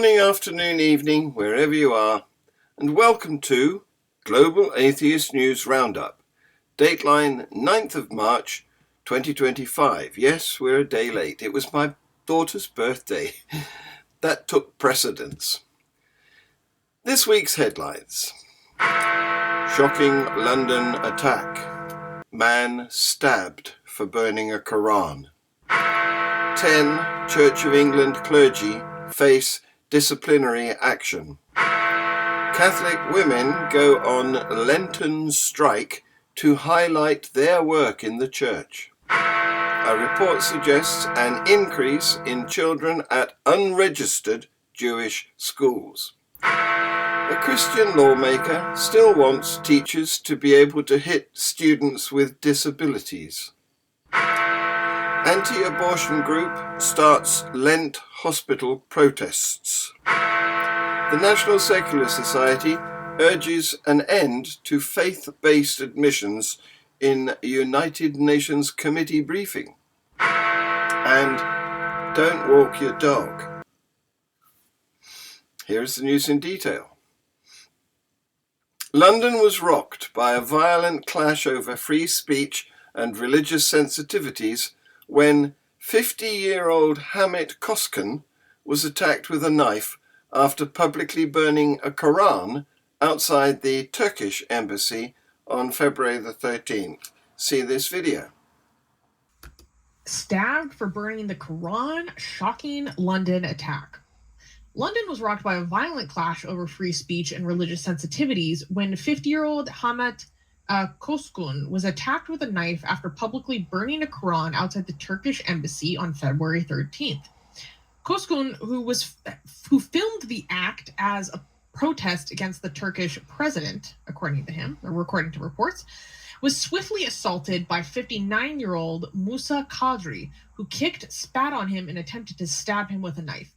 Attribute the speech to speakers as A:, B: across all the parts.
A: morning, afternoon, evening, wherever you are, and welcome to Global Atheist News Roundup, dateline 9th of March 2025. Yes, we're a day late. It was my daughter's birthday. That took precedence. This week's headlines. Shocking London attack. Man stabbed for burning a Quran. 10 Church of England clergy face disciplinary action. Catholic women go on Lenten strike to highlight their work in the church. A report suggests an increase in children at unregistered Jewish schools. A Christian lawmaker still wants teachers to be able to hit students with disabilities. Anti-abortion group starts Lent hospital protests. The National Secular Society urges an end to faith-based admissions in United Nations committee briefing. And don't walk your dog. Here's the news in detail. London was rocked by a violent clash over free speech and religious sensitivities when 50-year-old Hamit Koskan was attacked with a knife after publicly burning a Quran outside the Turkish embassy on February the 13th. See this video.
B: Stabbed for burning the Quran, shocking London attack. London was rocked by a violent clash over free speech and religious sensitivities when 50-year-old Hamit Koskun was attacked with a knife after publicly burning a Quran outside the Turkish embassy on February 13th. Koskun, who filmed the act as a protest against the Turkish president, according to reports, was swiftly assaulted by 59-year-old Musa Kadri, who kicked, spat on him, and attempted to stab him with a knife.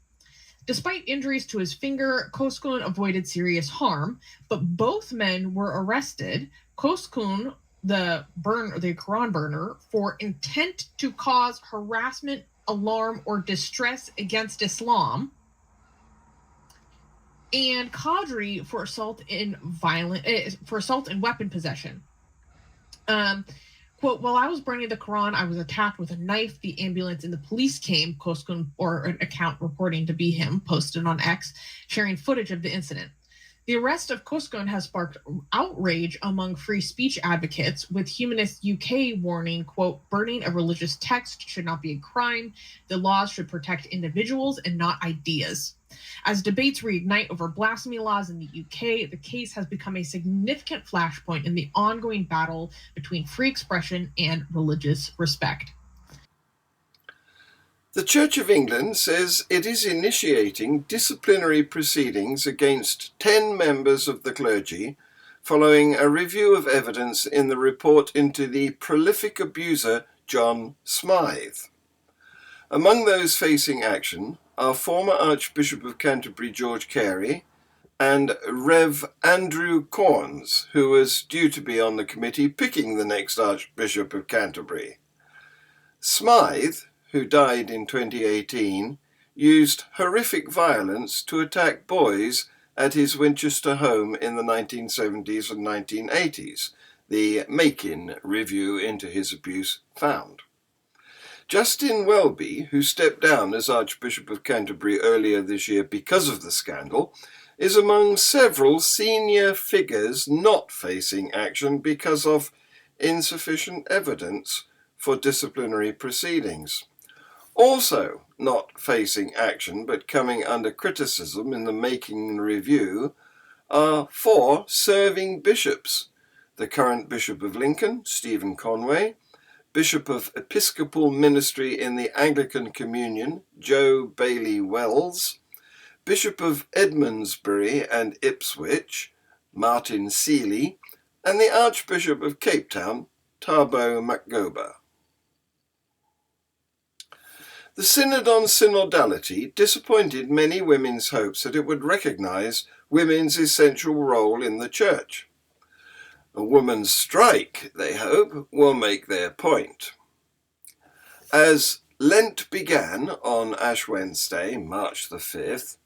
B: Despite injuries to his finger, Koskun avoided serious harm, but both men were arrested. Koskun, the Quran burner, for intent to cause harassment, alarm, or distress against Islam, and Kadri for assault and weapon possession. Quote, while I was burning the Quran, I was attacked with a knife. The ambulance and the police came, Koskun, or an account reporting to be him, posted on X, sharing footage of the incident. The arrest of Koskun has sparked outrage among free speech advocates, with Humanist UK warning, quote, burning a religious text should not be a crime. The laws should protect individuals and not ideas. As debates reignite over blasphemy laws in the UK, the case has become a significant flashpoint in the ongoing battle between free expression and religious respect.
A: The Church of England says it is initiating disciplinary proceedings against 10 members of the clergy following a review of evidence in the report into the prolific abuser John Smythe. Among those facing action are former Archbishop of Canterbury George Carey and Rev Andrew Corns, who was due to be on the committee picking the next Archbishop of Canterbury. Smythe, who died in 2018, used horrific violence to attack boys at his Winchester home in the 1970s and 1980s, the Makin review into his abuse found. Justin Welby, who stepped down as Archbishop of Canterbury earlier this year because of the scandal, is among several senior figures not facing action because of insufficient evidence for disciplinary proceedings. Also not facing action but coming under criticism in the Making review are 4 serving bishops: the current Bishop of Lincoln, Stephen Conway, Bishop of Episcopal Ministry in the Anglican Communion, Joe Bailey Wells, Bishop of Edmondsbury and Ipswich, Martin Seeley, and the Archbishop of Cape Town, Thabo Makgoba. The Synod on Synodality disappointed many women's hopes that it would recognise women's essential role in the Church. A woman's strike, they hope, will make their point. As Lent began on Ash Wednesday, March the 5th,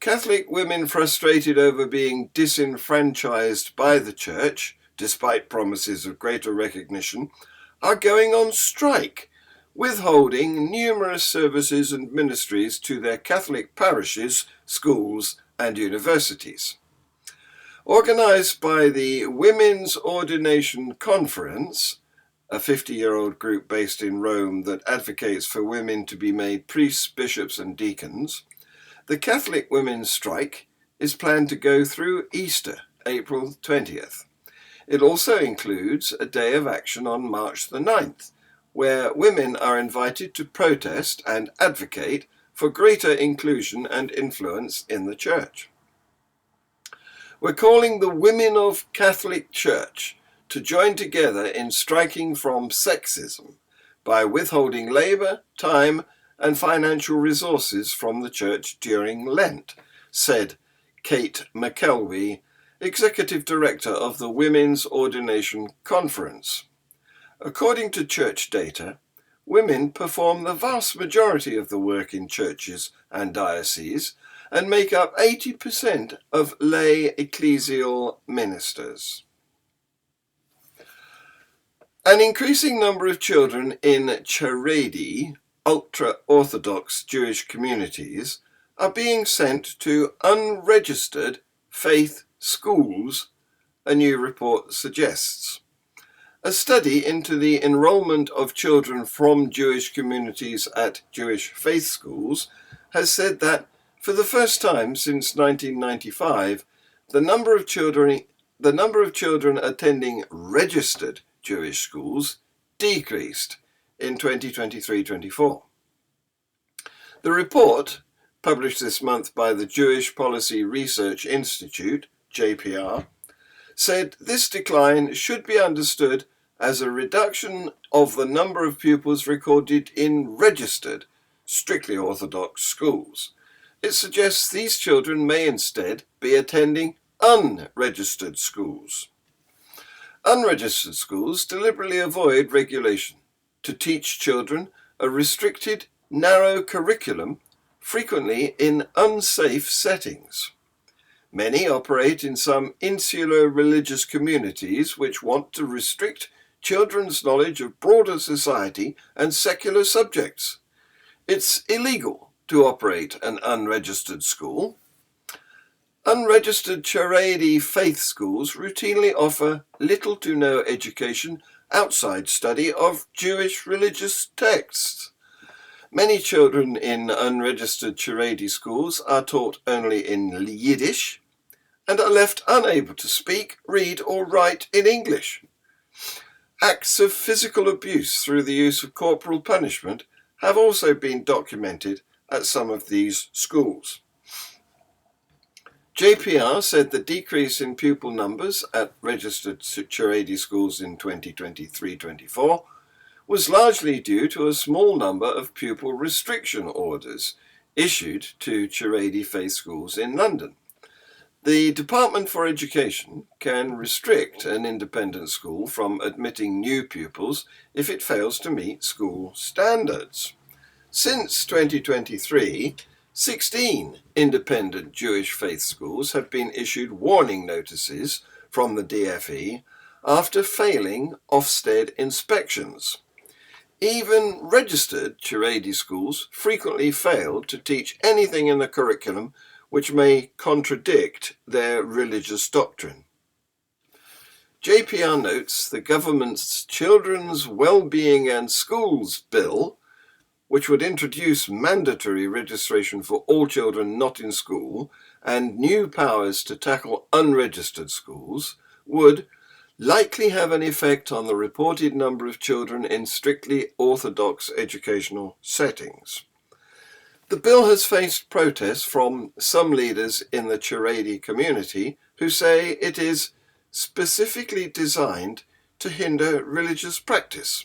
A: Catholic women frustrated over being disenfranchised by the Church, despite promises of greater recognition, are going on strike, withholding numerous services and ministries to their Catholic parishes, schools, and universities. Organised by the Women's Ordination Conference, a 50-year-old group based in Rome that advocates for women to be made priests, bishops, and deacons, the Catholic women's strike is planned to go through Easter, April 20th. It also includes a day of action on March the 9th, where women are invited to protest and advocate for greater inclusion and influence in the Church. We're calling the women of Catholic Church to join together in striking from sexism by withholding labour, time, and financial resources from the Church during Lent, said Kate McKelvey, Executive Director of the Women's Ordination Conference. According to church data, women perform the vast majority of the work in churches and dioceses and make up 80% of lay ecclesial ministers. An increasing number of children in Charedi, ultra-Orthodox Jewish communities, are being sent to unregistered faith schools, a new report suggests. A study into the enrollment of children from Jewish communities at Jewish faith schools has said that, for the first time since 1995, the number of children attending registered Jewish schools decreased in 2023-24. The report, published this month by the Jewish Policy Research Institute, JPR, said this decline should be understood as a reduction of the number of pupils recorded in registered, strictly Orthodox schools. It suggests these children may instead be attending unregistered schools. Unregistered schools deliberately avoid regulation to teach children a restricted, narrow curriculum, frequently in unsafe settings. Many operate in some insular religious communities which want to restrict children's knowledge of broader society and secular subjects. It's illegal to operate an unregistered school. Unregistered Charedi faith schools routinely offer little to no education outside study of Jewish religious texts. Many children in unregistered Charedi schools are taught only in Yiddish and are left unable to speak, read, or write in English. Acts of physical abuse through the use of corporal punishment have also been documented at some of these schools. JPR said the decrease in pupil numbers at registered Charedi schools in 2023-24 was largely due to a small number of pupil restriction orders issued to Charedi faith schools in London. The Department for Education can restrict an independent school from admitting new pupils if it fails to meet school standards. Since 2023, 16 independent Jewish faith schools have been issued warning notices from the DFE after failing Ofsted inspections. Even registered Charedi schools frequently fail to teach anything in the curriculum which may contradict their religious doctrine. JPR notes the government's Children's Wellbeing and Schools Bill, which would introduce mandatory registration for all children not in school and new powers to tackle unregistered schools, would likely have an effect on the reported number of children in strictly Orthodox educational settings. The bill has faced protests from some leaders in the Charedi community who say it is specifically designed to hinder religious practice.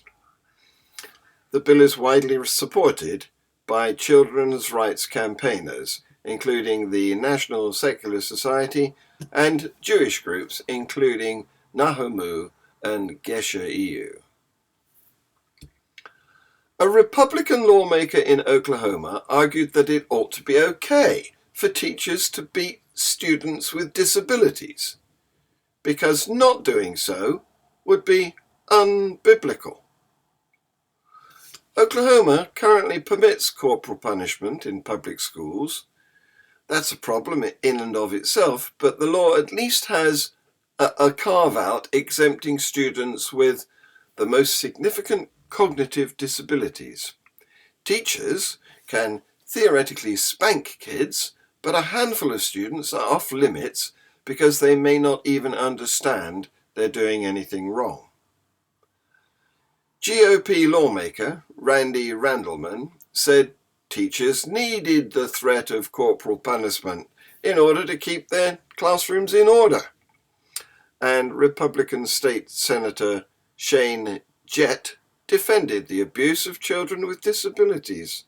A: The bill is widely supported by children's rights campaigners, including the National Secular Society and Jewish groups, including Nahamu and Gesher EU. A Republican lawmaker in Oklahoma argued that it ought to be okay for teachers to beat students with disabilities, because not doing so would be unbiblical. Oklahoma currently permits corporal punishment in public schools. That's a problem in and of itself, but the law at least has a carve-out exempting students with the most significant cognitive disabilities. Teachers can theoretically spank kids, but a handful of students are off limits because they may not even understand they're doing anything wrong. GOP lawmaker Randy Randleman said teachers needed the threat of corporal punishment in order to keep their classrooms in order. And Republican State Senator Shane Jett defended the abuse of children with disabilities,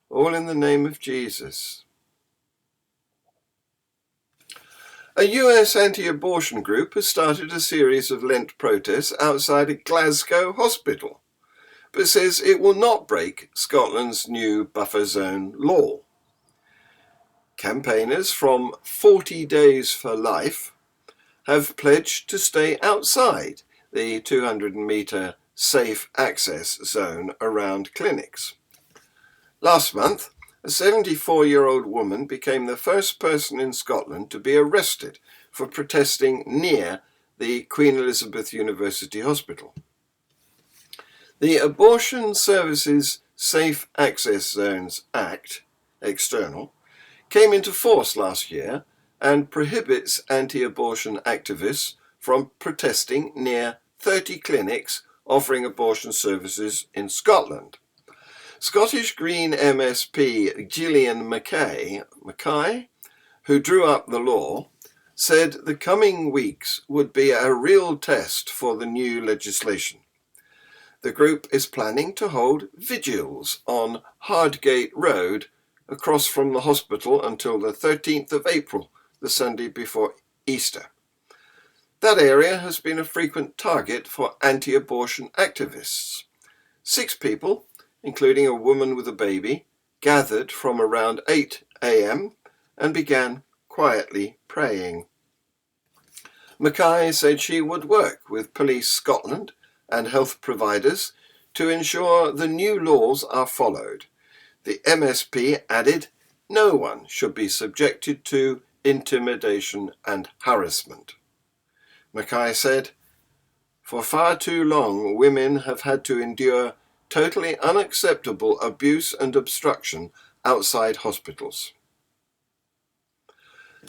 A: all in the name of Jesus. A US anti-abortion group has started a series of Lent protests outside a Glasgow hospital, but says it will not break Scotland's new buffer zone law. Campaigners from 40 Days for Life have pledged to stay outside the 200-metre safe access zone around clinics. Last month, a 74-year-old woman became the first person in Scotland to be arrested for protesting near the Queen Elizabeth University Hospital. The Abortion Services Safe Access Zones Act, external, came into force last year and prohibits anti-abortion activists from protesting near 30 clinics offering abortion services in Scotland. Scottish Green MSP Gillian Mackay, who drew up the law, said the coming weeks would be a real test for the new legislation. The group is planning to hold vigils on Hardgate Road across from the hospital until the 13th of April, the Sunday before Easter. That area has been a frequent target for anti-abortion activists. 6 people, including a woman with a baby, gathered from around 8 a.m. and began quietly praying. Mackay said she would work with Police Scotland and health providers to ensure the new laws are followed. The MSP added, no one should be subjected to intimidation and harassment. Mackay said, for far too long women have had to endure totally unacceptable abuse and obstruction outside hospitals.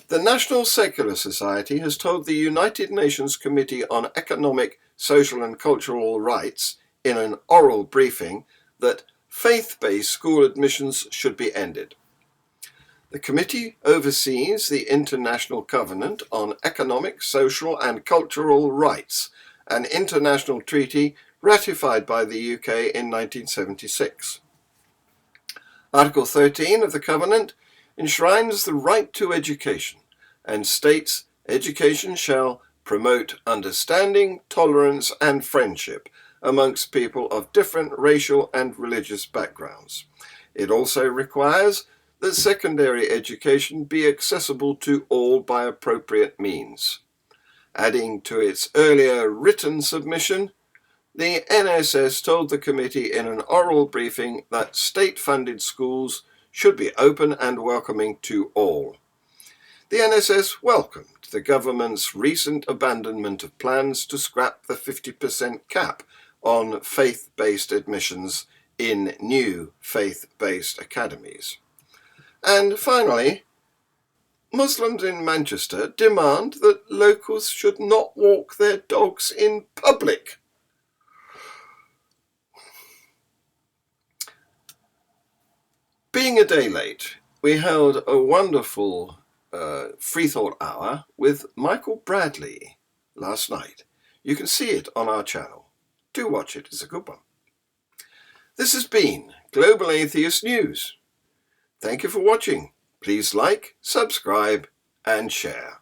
A: The National Secular Society has told the United Nations Committee on Economic, Social and Cultural Rights in an oral briefing that faith-based school admissions should be ended. The committee oversees the International Covenant on Economic, Social and Cultural Rights, an international treaty ratified by the UK in 1976. Article 13 of the Covenant enshrines the right to education and states education shall promote understanding, tolerance and friendship amongst people of different racial and religious backgrounds. It also requires that secondary education be accessible to all by appropriate means. Adding to its earlier written submission, the NSS told the committee in an oral briefing that state-funded schools should be open and welcoming to all. The NSS welcomed the government's recent abandonment of plans to scrap the 50% cap on faith-based admissions in new faith-based academies. And finally, Muslims in Manchester demand that locals should not walk their dogs in public. Being a day late, we held a wonderful free thought hour with Michael Bradley last night. You can see it on our channel. Do watch it, it's a good one. This has been Global Atheist News. Thank you for watching. Please like, subscribe, and share.